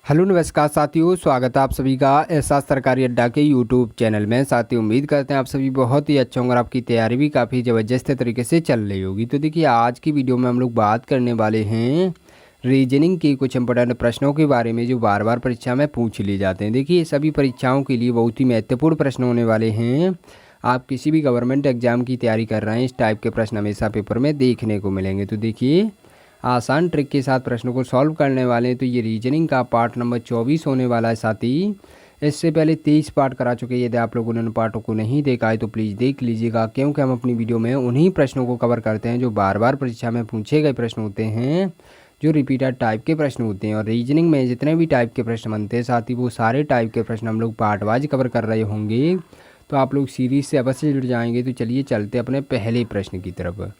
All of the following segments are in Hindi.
हेलो नमस्कार साथियों, स्वागत है आप सभी का एहसास सरकारी अड्डा के यूट्यूब चैनल में। साथियों, उम्मीद करते हैं आप सभी बहुत ही अच्छे होंगे और आपकी तैयारी भी काफ़ी ज़बरदस्त तरीके से चल रही होगी। तो देखिए, आज की वीडियो में हम लोग बात करने वाले हैं रीजनिंग के कुछ इंपॉर्टेंट प्रश्नों के बारे में जो बार बार परीक्षा में पूछ लिए जाते हैं। देखिए, सभी परीक्षाओं के लिए बहुत ही महत्वपूर्ण प्रश्न होने वाले हैं। आप किसी भी गवर्नमेंट एग्जाम की तैयारी कर रहे हैं, इस टाइप के प्रश्न हमेशा पेपर में देखने को मिलेंगे। तो देखिए, आसान ट्रिक के साथ प्रश्नों को सॉल्व करने वाले हैं। तो ये रीजनिंग का पार्ट नंबर 24 होने वाला है साथी। इससे पहले 23 पार्ट करा चुके हैं। यदि आप लोगों ने उन पार्टों को नहीं देखा है तो प्लीज़ देख लीजिएगा, क्योंकि हम अपनी वीडियो में उन्हीं प्रश्नों को कवर करते हैं जो बार बार परीक्षा में पूछे गए प्रश्न होते हैं, जो रिपीटेड टाइप के प्रश्न होते हैं। और रीजनिंग में जितने भी टाइप के प्रश्न बनते हैं साथी, वो सारे टाइप के प्रश्न हम लोग पार्ट वाइज कवर कर रहे होंगे। तो आप लोग सीरीज से अवश्य जुड़ जाएंगे। तो चलिए चलते अपने पहले प्रश्न की तरफ।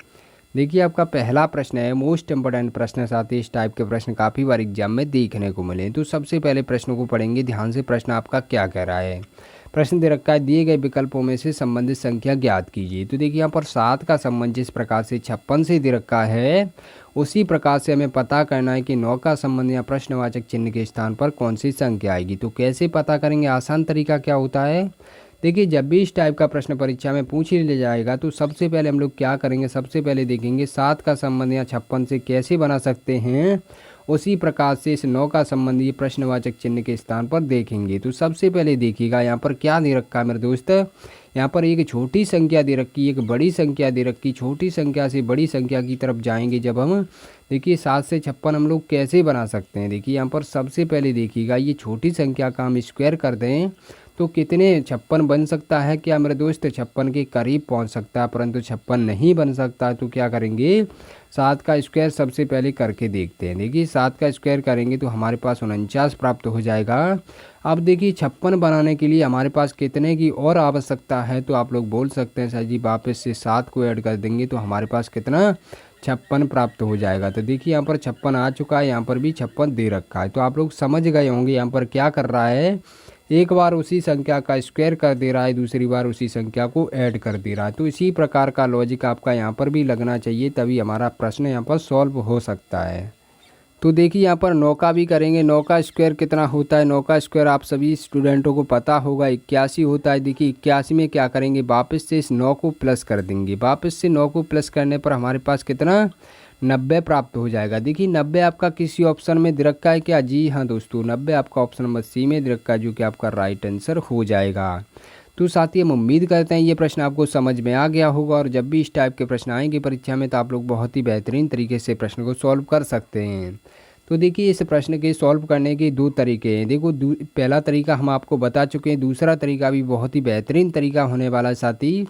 देखिए, आपका पहला प्रश्न है मोस्ट इंपोर्टेंट प्रश्न। साथ ही इस टाइप के प्रश्न काफ़ी बार एग्जाम में देखने को मिले। तो सबसे पहले प्रश्न को पढ़ेंगे ध्यान से। प्रश्न आपका क्या कह रहा है? प्रश्न दे रखा है, दिए गए विकल्पों में से संबंधित संख्या ज्ञात कीजिए। तो देखिए, यहाँ पर 7 का संबंध जिस प्रकार से 56 से दे रखा है, उसी प्रकार से हमें पता करना है कि 9 का संबंध या प्रश्नवाचक चिन्ह के स्थान पर कौन सी संख्या आएगी। तो कैसे पता करेंगे? आसान तरीका क्या होता है? देखिए, जब भी इस टाइप का प्रश्न परीक्षा में पूछ ही ले जाएगा तो सबसे पहले हम लोग क्या करेंगे, सबसे पहले देखेंगे 7 का संबंध या 56 से कैसे बना सकते हैं। उसी प्रकार से इस 9 का संबंध ये प्रश्नवाचक चिन्ह के स्थान पर देखेंगे। तो सबसे पहले देखिएगा यहाँ पर क्या दे रखा है मेरे दोस्त। यहाँ पर एक छोटी संख्या दे रखी, एक बड़ी संख्या दे रखी। छोटी संख्या से बड़ी संख्या की तरफ जाएंगे जब हम, देखिए 7 से 56 हम लोग कैसे बना सकते हैं। देखिए, यहाँ पर सबसे पहले देखिएगा, ये छोटी संख्या का हम स्क्वायर कर दें तो कितने 56 बन सकता है क्या मेरे दोस्त? 56 के करीब पहुंच सकता है, परंतु 56 नहीं बन सकता। तो क्या करेंगे, 7 का स्क्वायर सबसे पहले करके देखते हैं। देखिए, 7 का स्क्वायर करेंगे तो हमारे पास 49 प्राप्त हो जाएगा। अब देखिए, 56 बनाने के लिए हमारे पास कितने की और आवश्यकता है? तो आप लोग बोल सकते हैं सर जी वापस से 7 को ऐड कर देंगे तो हमारे पास कितना 56 प्राप्त हो जाएगा। तो देखिए, यहाँ पर 56 आ चुका है, यहाँ पर भी 56 दे रखा है। तो आप लोग समझ गए होंगे यहाँ पर क्या कर रहा है। एक बार उसी संख्या का स्क्वायर कर दे रहा है, दूसरी बार उसी संख्या को ऐड कर दे रहा है। तो इसी प्रकार का लॉजिक आपका यहाँ पर भी लगना चाहिए, तभी हमारा प्रश्न यहाँ पर सॉल्व हो सकता है। तो देखिए, यहाँ पर 9 का भी करेंगे। 9 का स्क्वायर कितना होता है? 9 का स्क्वायर आप सभी स्टूडेंटों को पता होगा 81 होता है। देखिए, 81 में क्या करेंगे, वापस से इस 9 को प्लस कर देंगे। वापस से 9 को प्लस करने पर हमारे पास कितना 90 प्राप्त हो जाएगा। देखिए, 90 आपका किसी ऑप्शन में दे रखा है क्या? जी हाँ दोस्तों, 90 आपका ऑप्शन नंबर सी में दे रखा है, जो कि आपका राइट आंसर हो जाएगा। तो साथ ही हम उम्मीद करते हैं ये प्रश्न आपको समझ में आ गया होगा, और जब भी इस टाइप के प्रश्न आएंगे परीक्षा में तो आप लोग बहुत ही बेहतरीन तरीके से प्रश्न को सॉल्व कर सकते हैं। तो देखिए, इस प्रश्न के सॉल्व करने के 2 तरीके हैं। देखो, पहला तरीका हम आपको बता चुके हैं, दूसरा तरीका भी बहुत ही बेहतरीन तरीका होने वाला है साथी।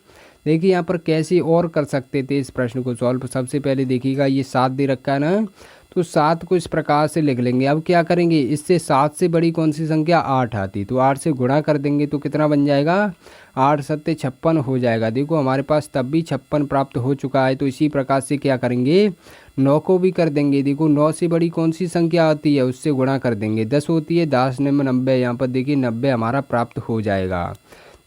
देखिए, यहाँ पर कैसे और कर सकते थे इस प्रश्न को सॉल्व। सबसे पहले देखिएगा, ये 7 दे रखा है ना, तो 7 को इस प्रकार से लिख लेंगे। अब क्या करेंगे, इससे 7 से बड़ी कौन सी संख्या 8 आती, तो 8 से गुणा कर देंगे तो कितना बन जाएगा, 8 सत्ते 56 हो जाएगा। देखो, हमारे पास तब भी 56 प्राप्त हो चुका है। तो इसी प्रकार से क्या करेंगे, 9 को भी कर देंगे। देखो, 9 से बड़ी कौन सी संख्या आती है, उससे गुणा कर देंगे। 10 होती है, 10 में 90, यहाँ पर देखिए 90 हमारा प्राप्त हो जाएगा।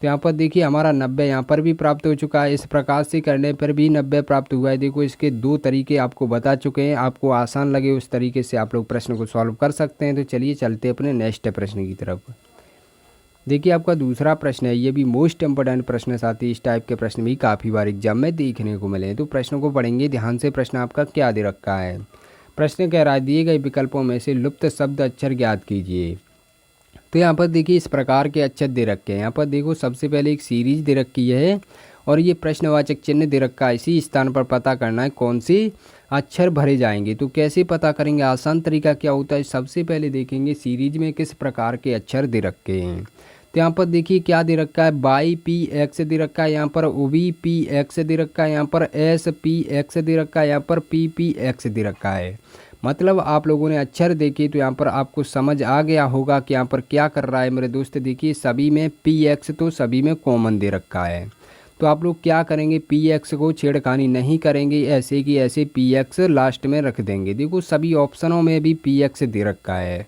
तो यहाँ पर देखिए, हमारा 90 यहाँ पर भी प्राप्त हो चुका है। इस प्रकार से करने पर भी 90 प्राप्त हुआ है। देखो, इसके 2 तरीके आपको बता चुके हैं, आपको आसान लगे उस तरीके से आप लोग प्रश्न को सॉल्व कर सकते हैं। तो चलिए चलते अपने नेक्स्ट प्रश्न की तरफ। देखिए, आपका दूसरा प्रश्न है, ये भी मोस्ट इंपोर्टेंट प्रश्न है साथी। इस टाइप के प्रश्न भी काफ़ी बार एग्जाम में देखने को मिले हैं। तो प्रश्न को पढ़ेंगे ध्यान से। प्रश्न आपका क्या दे रखा है? प्रश्न कह रहा है, दिए गए विकल्पों में से लुप्त शब्द अक्षर ज्ञात कीजिए। तो यहाँ पर देखिए, इस प्रकार के अक्षर दे रखे हैं। यहाँ पर देखो, सबसे पहले एक सीरीज दे रखी है और ये प्रश्नवाचक चिन्ह दे रखा है। इसी स्थान पर पता करना है कौन से अक्षर भरे जाएंगे। तो कैसे पता करेंगे? आसान तरीका क्या होता है, सबसे पहले देखेंगे सीरीज में किस प्रकार के अक्षर दे रखे हैं। तो यहाँ पर देखिए क्या दे रखा है, बाई पी एक्स दे रखा है, यहाँ पर ओवी पी एक्स दे रखा है, यहाँ पर एस पी एक्स दे रखा है, यहाँ पर पी पी एक्स दे रखा है। मतलब आप लोगों ने अक्षर देखे तो यहाँ पर आपको समझ आ गया होगा कि यहाँ पर क्या कर रहा है मेरे दोस्त। देखिए, सभी में पी एक्स तो सभी में कॉमन दे रखा है। तो आप लोग क्या करेंगे, पी एक्स को छेड़खानी नहीं करेंगे, ऐसे की ऐसे पी एक्स लास्ट में रख देंगे। देखो, सभी ऑप्शनों में भी पी एक्स दे रखा है।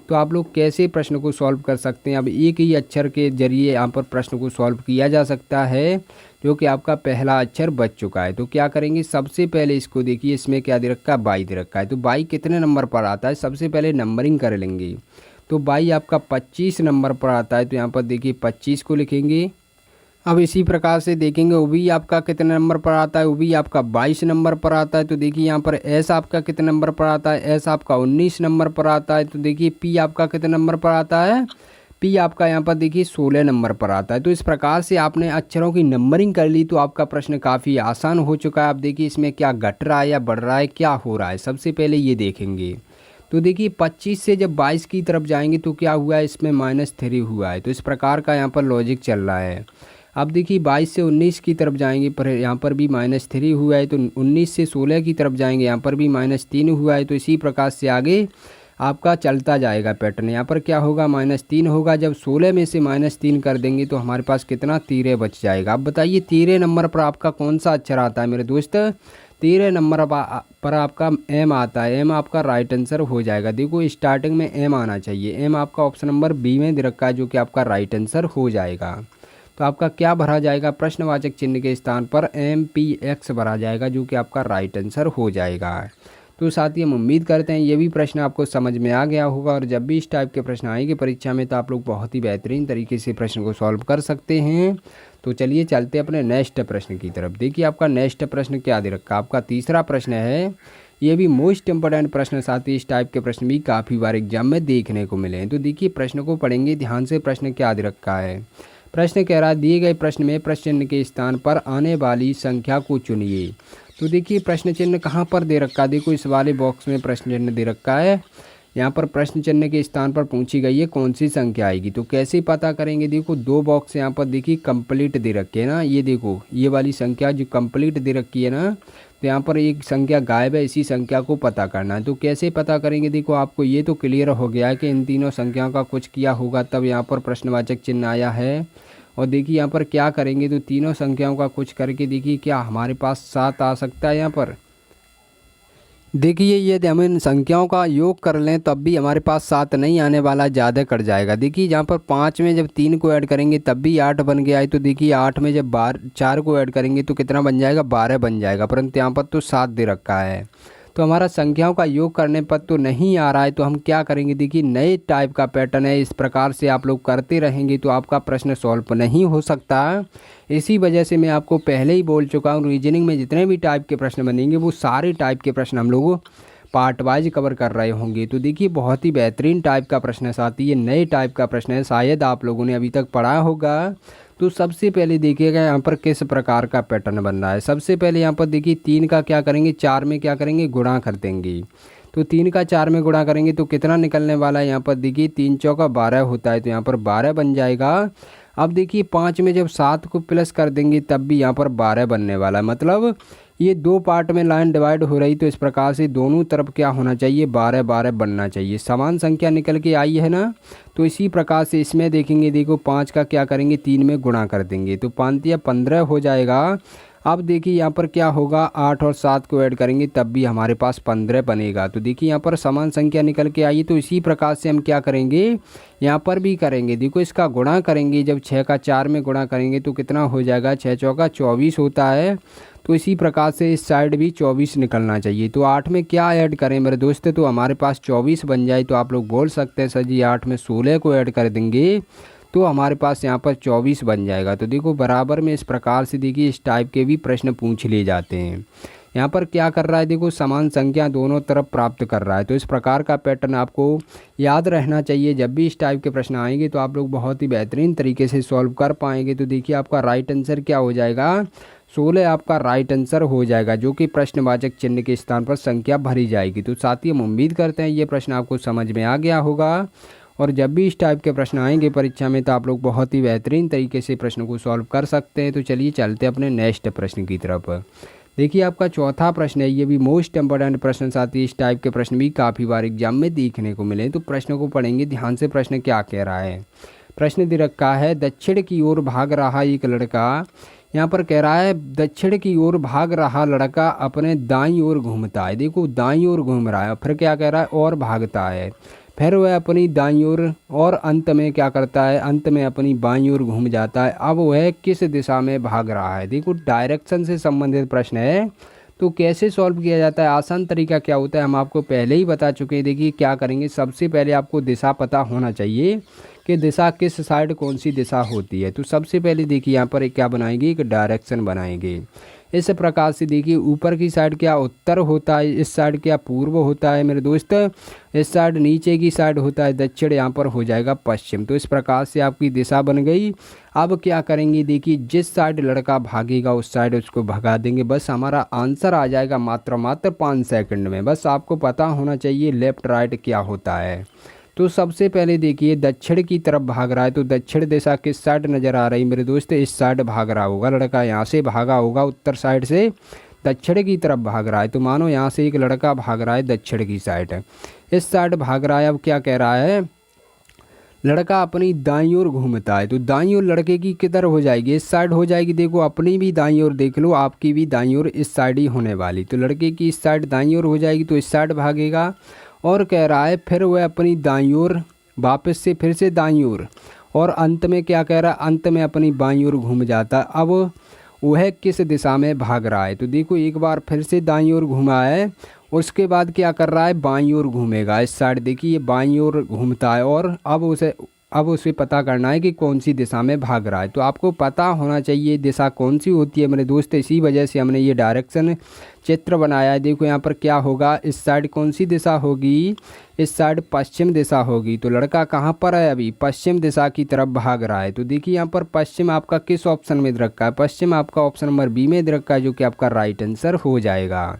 तो आप लोग कैसे प्रश्न को सॉल्व कर सकते हैं? अब एक ही अक्षर के जरिए यहाँ पर प्रश्न को सॉल्व किया जा सकता है, जो कि आपका पहला अक्षर बच चुका है। तो क्या करेंगे, सबसे पहले इसको देखिए, इसमें क्या दे रखा है, बाई दे रखा है। तो बाई कितने नंबर पर आता है, सबसे पहले नंबरिंग कर लेंगे। तो y आपका 25 नंबर पर आता है, तो यहाँ पर देखिए 25 को लिखेंगे। अब इसी प्रकार से देखेंगे OB आपका कितने नंबर पर आता है, OB आपका 22 नंबर पर आता है। तो देखिए यहाँ पर S आपका कितने नंबर पर आता है, S आपका 19 नंबर पर आता है। तो देखिए P आपका कितने नंबर पर आता है, P आपका यहाँ पर देखिए 16 नंबर पर आता है। तो इस प्रकार से आपने अक्षरों की नंबरिंग कर ली, तो आपका प्रश्न काफ़ी आसान हो चुका है। आप देखिए इसमें क्या घट रहा है या बढ़ रहा है, क्या हो रहा है, सबसे पहले ये देखेंगे। तो देखिए 25 से जब 22 की तरफ जाएंगे तो क्या हुआ है, इसमें -3 हुआ है। तो इस प्रकार का यहाँ पर लॉजिक चल रहा है। अब देखिए 22 से 19 की तरफ जाएंगे, पर यहाँ पर भी -3 हुआ है। तो 19 से 16 की तरफ जाएंगे, यहाँ पर भी -3 हुआ है। तो इसी प्रकार से आगे आपका चलता जाएगा पैटर्न। यहाँ पर क्या होगा, -3 होगा। जब 16 में से -3 कर देंगे तो हमारे पास कितना 13 बच जाएगा। अब बताइए 13 नंबर पर आपका कौन सा अक्षर आता है मेरे दोस्त, 13 नंबर पर आपका M आता है। M आपका राइट आंसर हो जाएगा। देखो स्टार्टिंग में M आना चाहिए, M आपका ऑप्शन नंबर बी में दे रखा है, जो कि आपका राइट आंसर हो जाएगा। तो आपका क्या भरा जाएगा, प्रश्नवाचक चिन्ह के स्थान पर MPX भरा जाएगा, जो कि आपका राइट आंसर हो जाएगा। तो साथ ही हम उम्मीद करते हैं ये भी प्रश्न आपको समझ में आ गया होगा, और जब भी इस टाइप के प्रश्न आएंगे परीक्षा में तो आप लोग बहुत ही बेहतरीन तरीके से प्रश्न को सॉल्व कर सकते हैं। तो चलिए चलते अपने नेक्स्ट प्रश्न की तरफ। देखिए आपका नेक्स्ट प्रश्न क्या दे रखा है, आपका तीसरा प्रश्न है। ये भी मोस्ट इंपॉर्टेंट प्रश्न, साथ ही इस टाइप के प्रश्न भी काफ़ी बार एग्जाम में देखने को मिले हैं। तो देखिए प्रश्न को पढ़ेंगे ध्यान से, प्रश्न क्या दे रखा है। प्रश्न कह रहा है दिए गए प्रश्न में प्रश्न चिन्ह के स्थान पर आने वाली संख्या को चुनिए। तो देखिए प्रश्न चिन्ह कहाँ पर दे रखा है, देखो इस वाले बॉक्स में प्रश्न चिन्ह दे रखा है। यहाँ पर प्रश्न चिन्ह के स्थान पर पूछी गई है कौन सी संख्या आएगी। तो कैसे पता करेंगे, देखो दो बॉक्स यहाँ पर देखिए कंप्लीट दे रखे है ना, ये देखो ये वाली संख्या जो कंप्लीट दे रखी है ना, तो यहाँ पर एक संख्या गायब है, इसी संख्या को पता करना है। तो कैसे पता करेंगे, देखो आपको ये तो क्लियर हो गया है कि इन तीनों संख्याओं का कुछ किया होगा तब यहाँ पर प्रश्नवाचक चिन्ह आया है। और देखिए यहाँ पर क्या करेंगे, तो तीनों संख्याओं का कुछ करके देखिए क्या हमारे पास 7 आ सकता है। यहाँ पर देखिए ये हम इन संख्याओं का योग कर लें तब भी हमारे पास 7 नहीं आने वाला, ज़्यादा कट जाएगा। देखिए यहाँ पर 5 में जब 3 को ऐड करेंगे तब भी 8 बन गया है। तो देखिए 8 में जब 4 को ऐड करेंगे तो कितना बन जाएगा, 12 बन जाएगा, परंतु यहाँ पर तो 7 दे रखा है। तो हमारा संख्याओं का योग करने पर तो नहीं आ रहा है। तो हम क्या करेंगे, देखिए नए टाइप का पैटर्न है, इस प्रकार से आप लोग करते रहेंगे तो आपका प्रश्न सॉल्व नहीं हो सकता। इसी वजह से मैं आपको पहले ही बोल चुका हूँ, रीजनिंग में जितने भी टाइप के प्रश्न बनेंगे वो सारे टाइप के प्रश्न हम लोग पार्ट वाइज कवर कर रहे होंगे। तो देखिए बहुत ही बेहतरीन टाइप का प्रश्न है, साथ ही ये नए टाइप का प्रश्न है, शायद आप लोगों ने अभी तक पढ़ा होगा। तो सबसे पहले देखिएगा यहाँ पर किस प्रकार का पैटर्न बन रहा है। सबसे पहले यहाँ पर देखिए 3 का क्या करेंगे, 4 में क्या करेंगे, गुणा कर देंगे। तो 3 का 4 में गुणा करेंगे तो कितना निकलने वाला है, यहाँ पर देखिए 3 चौका 12 होता है, तो यहाँ पर 12 बन जाएगा। अब देखिए 5 में जब 7 को प्लस कर देंगे तब भी यहाँ पर 12 बनने वाला है। मतलब ये दो पार्ट में लाइन डिवाइड हो रही, तो इस प्रकार से दोनों तरफ क्या होना चाहिए, 12 बनना चाहिए। समान संख्या निकल के आई है ना, तो इसी प्रकार से इसमें देखेंगे, देखो 5 का क्या करेंगे, 3 में गुणा कर देंगे तो 5 या 15 हो जाएगा। अब देखिए यहाँ पर क्या होगा, 8 और 7 को ऐड करेंगे तब भी हमारे पास 15 बनेगा। तो देखिए यहाँ पर समान संख्या निकल के आई, तो इसी प्रकार से हम क्या करेंगे, यहाँ पर भी करेंगे। देखो इसका गुणा करेंगे, जब 6 का 4 में गुणा करेंगे तो कितना हो जाएगा, 6 चौका 24 होता है। तो इसी प्रकार से इस साइड भी 24 निकलना चाहिए। तो 8 में क्या ऐड करें मेरे दोस्त, तो हमारे पास 24 बन जाए। तो आप लोग बोल सकते हैं सर जी 8 में 16 को ऐड कर देंगे तो हमारे पास यहाँ पर 24 बन जाएगा। तो देखो बराबर में इस प्रकार से देखिए इस टाइप के भी प्रश्न पूछ लिए जाते हैं। यहाँ पर क्या कर रहा है, देखो समान संख्या दोनों तरफ प्राप्त कर रहा है। तो इस प्रकार का पैटर्न आपको याद रहना चाहिए। जब भी इस टाइप के प्रश्न आएंगे तो आप लोग बहुत ही बेहतरीन तरीके से सॉल्व कर पाएंगे। तो देखिए आपका राइट आंसर क्या हो जाएगा, 16 आपका राइट आंसर हो जाएगा, जो कि प्रश्नवाचक चिन्ह के स्थान पर संख्या भरी जाएगी। तो साथ ही हम उम्मीद करते हैं ये प्रश्न आपको समझ में आ गया होगा, और जब भी इस टाइप के प्रश्न आएंगे परीक्षा में तो आप लोग बहुत ही बेहतरीन तरीके से प्रश्न को सॉल्व कर सकते हैं। तो चलिए चलते अपने नेक्स्ट प्रश्न की तरफ। देखिए आपका चौथा प्रश्न है, ये भी मोस्ट इंपॉर्टेंट प्रश्न, साथ ही इस टाइप के प्रश्न भी काफ़ी बार एग्जाम में देखने को मिले। तो प्रश्न को पढ़ेंगे ध्यान से, प्रश्न क्या कह रहा है। प्रश्न दे रखा है, दक्षिण की ओर भाग रहा एक लड़का, यहाँ पर कह रहा है दक्षिण की ओर भाग रहा लड़का अपने दाईं ओर घूमता है। देखो दाईं ओर घूम रहा है, फिर क्या कह रहा है, और भागता है, फिर वह अपनी दाईं ओर, और अंत में क्या करता है, अंत में अपनी बाईं ओर घूम जाता है। अब वह किस दिशा में भाग रहा है। देखो डायरेक्शन से संबंधित प्रश्न है, तो कैसे सॉल्व किया जाता है, आसान तरीका क्या होता है, हम आपको पहले ही बता चुके हैं। देखिए क्या करेंगे, सबसे पहले आपको दिशा पता होना चाहिए कि दिशा किस साइड कौन सी दिशा होती है। तो सबसे पहले देखिए यहाँ पर एक क्या बनाएंगे, एक डायरेक्शन बनाएंगे। इस प्रकार से देखिए ऊपर की साइड क्या उत्तर होता है, इस साइड क्या पूर्व होता है मेरे दोस्त, इस साइड नीचे की साइड होता है दक्षिण, यहाँ पर हो जाएगा पश्चिम। तो इस प्रकार से आपकी दिशा बन गई। अब क्या करेंगे, देखिए जिस साइड लड़का भागेगा उस साइड उसको भगा देंगे। बस हमारा आंसर आ जाएगा मात्र 5 सेकंड में। बस आपको पता होना चाहिए लेफ्ट राइट क्या होता है। तो सबसे पहले देखिए दक्षिण की तरफ भाग रहा है, तो दक्षिण दिशा किस साइड नज़र आ रही मेरे दोस्त, इस साइड भाग रहा होगा लड़का, यहाँ से भागा होगा उत्तर साइड से दक्षिण की तरफ भाग रहा है। तो मानो यहाँ से एक लड़का भाग रहा है दक्षिण की साइड, इस साइड भाग रहा है। अब क्या कह रहा है, लड़का अपनी दाईं ओर घूमता है, तो दाईं ओर लड़के की किधर हो जाएगी, इस साइड हो जाएगी। देखो अपनी भी दाईं ओर देख लो, आपकी भी दाईं ओर इस साइड ही होने वाली, तो लड़के की इस साइड दाईं ओर हो जाएगी, तो इस साइड भागेगा। और कह रहा है फिर वह अपनी दाईं ओर वापस से फिर से दाईं ओर, और अंत में क्या कह रहा है, अंत में अपनी बाईं ओर घूम जाता है। अब वह किस दिशा में भाग रहा है, तो देखो एक बार फिर से दाईं ओर घूमा है, उसके बाद क्या कर रहा है, बाईं ओर घूमेगा। इस साइड देखिए ये बाईं ओर घूमता है, और अब उसे पता करना है कि कौन सी दिशा में भाग रहा है। तो आपको पता होना चाहिए दिशा कौन सी होती है मेरे दोस्त, इसी वजह से हमने ये डायरेक्शन चित्र बनाया है। देखो यहाँ पर क्या होगा, इस साइड कौन सी दिशा होगी, इस साइड पश्चिम दिशा होगी। तो लड़का कहाँ पर है, अभी पश्चिम दिशा की तरफ भाग रहा है। तो देखिए यहाँ पर पश्चिम आपका किस ऑप्शन में दे रखा है, पश्चिम आपका ऑप्शन नंबर बी में दे रखा है, जो कि आपका राइट आंसर हो जाएगा।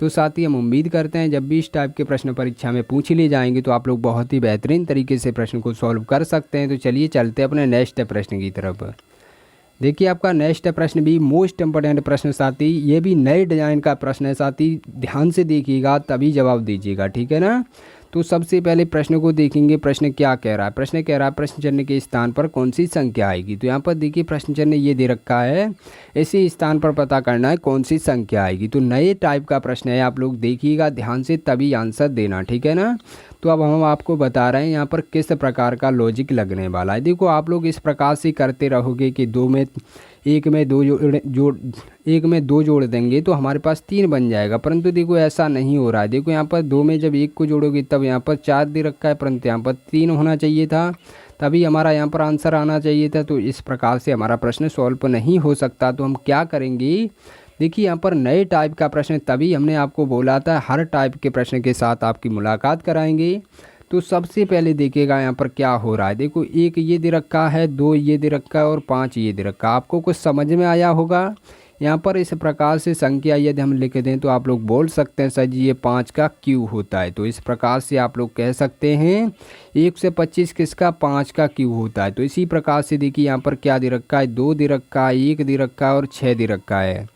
तो साथ ही हम उम्मीद करते हैं जब भी इस टाइप के प्रश्न परीक्षा में पूछ लिए जाएंगे तो आप लोग बहुत ही बेहतरीन तरीके से प्रश्न को सॉल्व कर सकते हैं। तो चलिए चलते हैं अपने नेक्स्ट प्रश्न की तरफ। देखिए आपका नेक्स्ट प्रश्न भी मोस्ट इम्पोर्टेंट प्रश्न साथी, ये भी नए डिजाइन का प्रश्न है साथी, ध्यान से देखिएगा तभी जवाब दीजिएगा, ठीक है ना। तो सबसे पहले प्रश्न को देखेंगे, प्रश्न क्या कह रहा है, प्रश्न कह रहा है प्रश्न चिन्ह के स्थान पर कौन सी संख्या आएगी। तो यहाँ पर देखिए प्रश्न चिन्ह ये दे रखा है, इसी स्थान पर पता करना है कौन सी संख्या आएगी। तो नए टाइप का प्रश्न है, आप लोग देखिएगा ध्यान से तभी आंसर देना, ठीक है ना। तो अब हम आपको बता रहे हैं यहाँ पर किस प्रकार का लॉजिक लगने वाला है। देखो आप लोग इस प्रकार से करते रहोगे कि एक में दो जोड़ देंगे तो हमारे पास 3 बन जाएगा, परंतु देखो ऐसा नहीं हो रहा है। देखो यहाँ पर 2 में जब 1 को जोड़ोगे तब यहाँ पर 4 दे रखा है, परंतु यहाँ पर 3 होना चाहिए था, तभी हमारा यहाँ पर आंसर आना चाहिए था। तो इस प्रकार से हमारा प्रश्न सॉल्व नहीं हो सकता। तो हम क्या करेंगे, देखिए यहाँ पर नए टाइप का प्रश्न, तभी हमने आपको बोला था हर टाइप के प्रश्न के साथ आपकी मुलाकात कराएंगे। तो सबसे पहले देखिएगा यहाँ पर क्या हो रहा है। देखो 1 ये दे रखा है, 2 ये दे रखा है और 5 ये दे रखा है। आपको कुछ समझ में आया होगा। यहाँ पर इस प्रकार से संख्या यदि हम लिख दें तो आप लोग बोल सकते हैं सर जी ये 5 का क्यू होता है। तो इस प्रकार से आप लोग कह सकते हैं 1 से 25 किसका, 5 का क्यू होता है। तो इसी प्रकार से देखिए यहाँ पर क्या दे रखा है, 2 दे रखा है, 1 दे रखा है और 6 दे रखा है।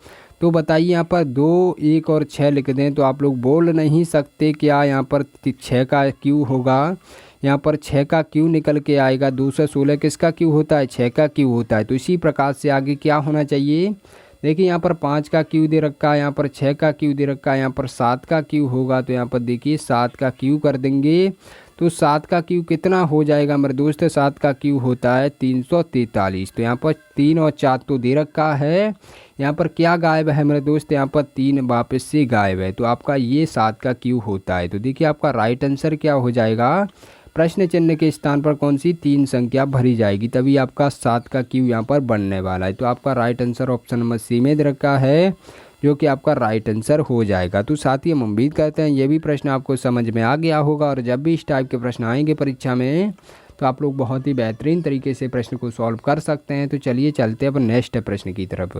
तो बताइए यहाँ पर 2, 1 और 6 लिख दें तो आप लोग बोल नहीं सकते क्या यहाँ पर 6 का क्यू होगा। यहाँ पर 6 का क्यू निकल के आएगा। 216 किसका क्यू होता है, 6 का क्यू होता है। तो इसी प्रकार से आगे क्या होना चाहिए, देखिए यहाँ पर 5 का क्यू दे रखा है, यहाँ पर 6 का क्यू दे रखा है, यहाँ पर 7 का क्यू होगा। तो यहाँ पर देखिए 7 का क्यू कर देंगे तो 7 का क्यू कितना हो जाएगा मेरे दोस्त, 7 का क्यू होता है 343। तो यहाँ पर 3 और 4 तो दे रखा है, यहाँ पर क्या गायब है मेरे दोस्त, यहाँ पर 3 वापस से गायब है। तो आपका ये 7 का क्यू होता है। तो देखिए आपका राइट आंसर क्या हो जाएगा, प्रश्न चिन्ह के स्थान पर कौन सी 3 संख्या भरी जाएगी, तभी आपका 7 का क्यू यहाँ पर बनने वाला है। तो आपका right answer option number C में दे रखा है, जो कि आपका राइट आंसर हो जाएगा। तो साथ ही हम उम्मीद करते हैं ये भी प्रश्न आपको समझ में आ गया होगा, और जब भी इस टाइप के प्रश्न आएंगे परीक्षा में तो आप लोग बहुत ही बेहतरीन तरीके से प्रश्न को सॉल्व कर सकते हैं। तो चलिए चलते हैं अब नेक्स्ट प्रश्न की तरफ।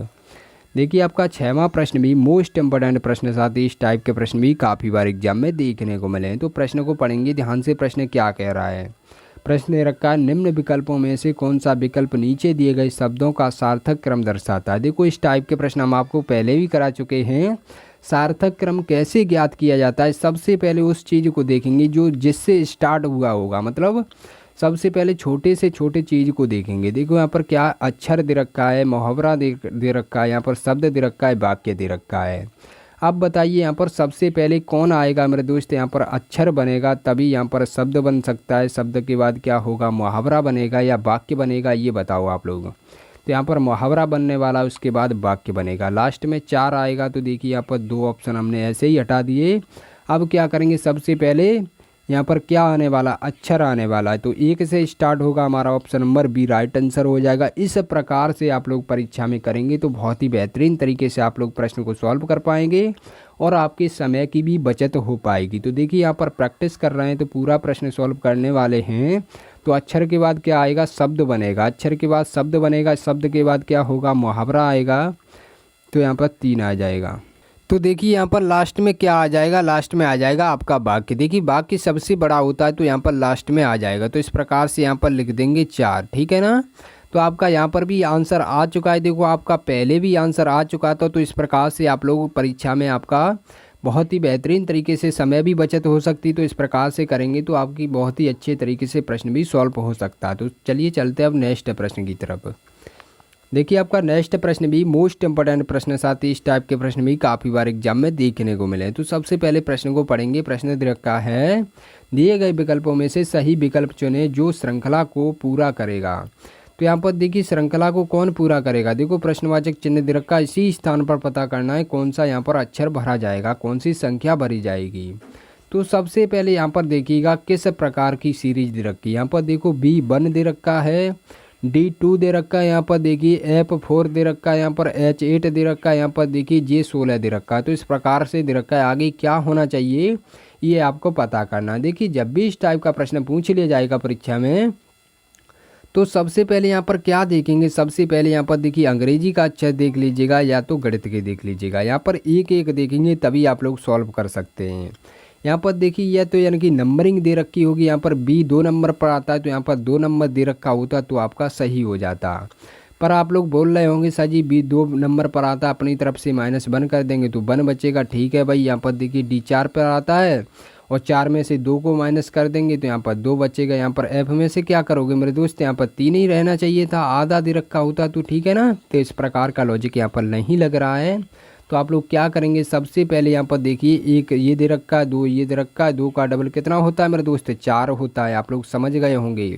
देखिए आपका 6वां प्रश्न भी मोस्ट इम्पोर्टेंट प्रश्न, साथ ही इस टाइप के प्रश्न भी काफ़ी बार एग्जाम में देखने को मिले हैं। तो प्रश्न को पढ़ेंगे ध्यान से, प्रश्न क्या कह रहा है। प्रश्न दे रखा है निम्न विकल्पों में से कौन सा विकल्प नीचे दिए गए शब्दों का सार्थक क्रम दर्शाता है। देखो इस टाइप के प्रश्न हम आपको पहले भी करा चुके हैं। सार्थक क्रम कैसे ज्ञात किया जाता है, सबसे पहले उस चीज़ को देखेंगे जो जिससे स्टार्ट हुआ होगा, मतलब सबसे पहले छोटे से छोटे चीज़ को देखेंगे। देखो यहाँ पर क्या अक्षर दे रखा है, मुहावरा दे रखा है, यहाँ पर शब्द दे रखा है, वाक्य दे रखा है। अब बताइए यहाँ पर सबसे पहले कौन आएगा मेरे दोस्त, यहाँ पर अक्षर बनेगा तभी यहाँ पर शब्द बन सकता है। शब्द के बाद क्या होगा, मुहावरा बनेगा या वाक्य बनेगा, ये बताओ आप लोग। तो यहाँ पर मुहावरा बनने वाला, उसके बाद वाक्य बनेगा। लास्ट में 4 आएगा, तो देखिए यहाँ पर 2 ऑप्शन हमने ऐसे ही हटा दिए। अब क्या करेंगे, सबसे पहले यहाँ पर क्या आने वाला, अक्षर आने वाला है, तो 1 से स्टार्ट होगा हमारा option number B right answer हो जाएगा। इस प्रकार से आप लोग परीक्षा में करेंगे तो बहुत ही बेहतरीन तरीके से आप लोग प्रश्न को सॉल्व कर पाएंगे और आपके समय की भी बचत हो पाएगी। तो देखिए यहाँ पर प्रैक्टिस कर रहे हैं तो पूरा प्रश्न सॉल्व करने वाले हैं। तो अक्षर के बाद क्या आएगा, शब्द बनेगा, अक्षर के बाद शब्द बनेगा, शब्द के बाद क्या होगा, मुहावरा आएगा, तो यहाँ पर 3 आ जाएगा। तो देखिए यहाँ पर लास्ट में क्या आ जाएगा, लास्ट में आ जाएगा आपका वाक्य। देखिए वाक्य सबसे बड़ा होता है तो यहाँ पर लास्ट में आ जाएगा। तो इस प्रकार से यहाँ पर लिख देंगे 4, ठीक है ना। तो आपका यहाँ पर भी आंसर आ चुका है। देखो आपका पहले भी आंसर आ चुका था। तो इस प्रकार से आप लोग परीक्षा में आपका बहुत ही बेहतरीन तरीके से समय भी बचत हो सकती। तो इस प्रकार से करेंगे तो आपकी बहुत ही अच्छे तरीके से प्रश्न भी सॉल्व हो सकता है। तो चलिए चलते हैं अब नेक्स्ट प्रश्न की तरफ। देखिए आपका नेक्स्ट प्रश्न भी मोस्ट इंपोर्टेंट प्रश्न, साथ ही इस टाइप के प्रश्न भी काफ़ी बार एग्जाम में देखने को मिले हैं। तो सबसे पहले प्रश्न को पढ़ेंगे। प्रश्न दे रखा है, दिए गए विकल्पों में से सही विकल्प चुनें जो श्रृंखला को पूरा करेगा। तो यहाँ पर देखिए श्रृंखला को कौन पूरा करेगा। देखो प्रश्नवाचक चिन्ह दे रखा है, इसी स्थान पर पता करना है कौन सा यहाँ पर अक्षर भरा जाएगा, कौन सी संख्या भरी जाएगी। तो सबसे पहले यहाँ पर देखिएगा किस प्रकार की सीरीज दे रखी है। यहाँ पर देखो B1 दे रखा है, D2 दे रखा है, यहाँ पर देखिए F4 दे रखा है, यहाँ पर H8 दे रखा है, यहाँ पर देखिए J16 दे रखा है। तो इस प्रकार से दे रखा है, आगे क्या होना चाहिए ये आपको पता करना है। देखिए जब भी इस टाइप का प्रश्न पूछ लिया जाएगा परीक्षा में तो सबसे पहले यहाँ पर क्या देखेंगे, सबसे पहले यहाँ पर देखिए अंग्रेजी का अक्षर देख लीजिएगा या तो गणित के देख लीजिएगा। यहाँ पर एक एक देखेंगे तभी आप लोग सॉल्व कर सकते हैं। यहाँ पर देखिए यह तो यानी कि नंबरिंग दे रखी होगी, यहाँ पर B 2 नंबर पर आता है तो यहाँ पर 2 नंबर दे रखा होता तो आपका सही हो जाता। पर आप लोग बोल रहे होंगे सर जी B 2 नंबर पर आता, अपनी तरफ से -1 कर देंगे तो 1 बचेगा। ठीक है भाई, यहाँ पर देखिए D 4 पर आता है और 4 में से 2 को माइनस कर देंगे तो यहाँ पर 2 बचेगा। यहाँ पर F में से क्या करोगे मेरे दोस्त, यहाँ पर 3 ही रहना चाहिए था, आधा दे रखा होता तो ठीक है ना। तो इस प्रकार का लॉजिक यहाँ पर नहीं लग रहा है। तो आप लोग क्या करेंगे, सबसे पहले यहाँ पर देखिए एक ये दे रखा है, 2 ये दे रखा है, 2 का डबल कितना होता है मेरे दोस्त, 4 होता है। आप लोग समझ गए होंगे।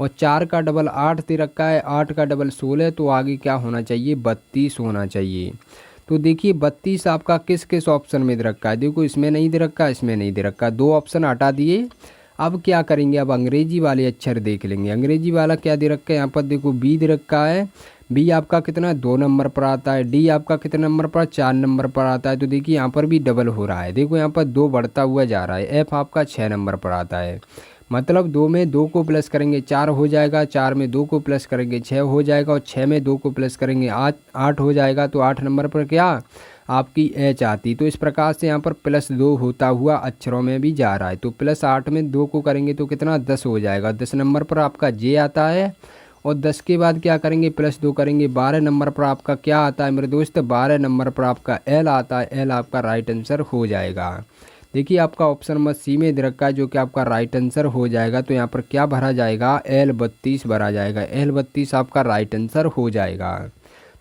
और 4 का डबल 8 दे रखा है, 8 का डबल 16, तो आगे क्या होना चाहिए, 32 होना चाहिए। तो देखिए 32 आपका किस किस ऑप्शन में दे रखा है, देखो इसमें नहीं दे रखा, इसमें नहीं दे रखा, 2 ऑप्शन हटा दिए। अब क्या करेंगे, अब अंग्रेजी वाले अक्षर देख लेंगे। अंग्रेजी वाला क्या दे रखा है, यहाँ पर देखो B दे रखा है, B आपका कितना 2 नंबर पर आता है, D आपका कितने नंबर पर 4 नंबर पर आता है। तो देखिए यहाँ पर भी डबल हो रहा है, देखो यहाँ पर 2 बढ़ता हुआ जा रहा है। F आपका 6 नंबर पर आता है, मतलब 2 में 2 को प्लस करेंगे 4 हो जाएगा, 4 में 2 को प्लस करेंगे 6 हो जाएगा, और 6 में 2 को प्लस करेंगे 8 हो जाएगा। तो 8 नंबर पर क्या आपकी H आती। तो इस प्रकार से यहाँ पर +2 होता हुआ अक्षरों में भी जा रहा है। तो +8 में 2 को करेंगे तो कितना 10 हो जाएगा। 10 नंबर पर आपका J आता है, और 10 के बाद क्या करेंगे +2 करेंगे, 12 नंबर पर आपका क्या आता है मेरे दोस्त, 12 नंबर पर आपका L आता है। L आपका राइट आंसर हो जाएगा। देखिए आपका ऑप्शन नंबर C में दे रखा है जो कि आपका राइट आंसर हो जाएगा। तो यहाँ पर क्या भरा जाएगा, L32 भरा जाएगा। L32 आपका राइट आंसर हो जाएगा।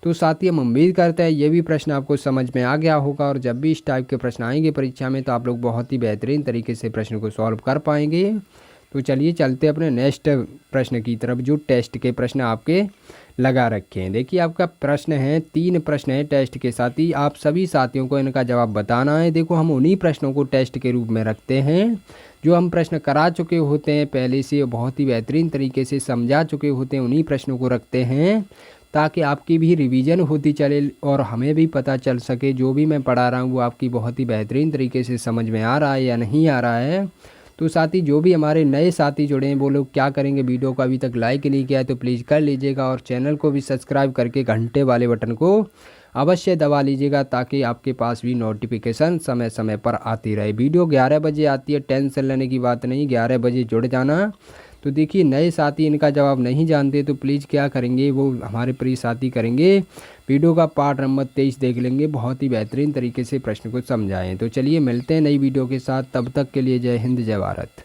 तो साथी हम उम्मीद करते हैं ये भी प्रश्न आपको समझ में आ गया होगा, और जब भी इस टाइप के प्रश्न आएंगे परीक्षा में तो आप लोग बहुत ही बेहतरीन तरीके से प्रश्न को सॉल्व कर पाएंगे। तो चलिए चलते अपने नेक्स्ट प्रश्न की तरफ, जो टेस्ट के प्रश्न आपके लगा रखे हैं। देखिए आपका प्रश्न है, 3 प्रश्न है टेस्ट के साथ ही, आप सभी साथियों को इनका जवाब बताना है। देखो हम उन्हीं प्रश्नों को टेस्ट के रूप में रखते हैं जो हम प्रश्न करा चुके होते हैं पहले से, बहुत ही बेहतरीन तरीके से समझा चुके होते हैं, उन्हीं प्रश्नों को रखते हैं ताकि आपकी भी रिवीजन होती चले और हमें भी पता चल सके जो भी मैं पढ़ा रहा हूँ वो आपकी बहुत ही बेहतरीन तरीके से समझ में आ रहा है या नहीं आ रहा है। तो साथी जो भी हमारे नए साथी जुड़े हैं वो लोग क्या करेंगे, वीडियो को अभी तक लाइक नहीं किया है तो प्लीज़ कर लीजिएगा, और चैनल को भी सब्सक्राइब करके घंटे वाले बटन को अवश्य दबा लीजिएगा ताकि आपके पास भी नोटिफिकेशन समय समय पर आती रहे। वीडियो 11 बजे आती है, टेंशन लेने की बात नहीं, 11 बजे जुड़ जाना। तो देखिए नए साथी इनका जवाब नहीं जानते तो प्लीज़ क्या करेंगे, वो हमारे प्रिय साथी करेंगे, वीडियो का पार्ट नंबर 23 देख लेंगे, बहुत ही बेहतरीन तरीके से प्रश्न को समझाएं। तो चलिए मिलते हैं नई वीडियो के साथ, तब तक के लिए जय हिंद जय भारत।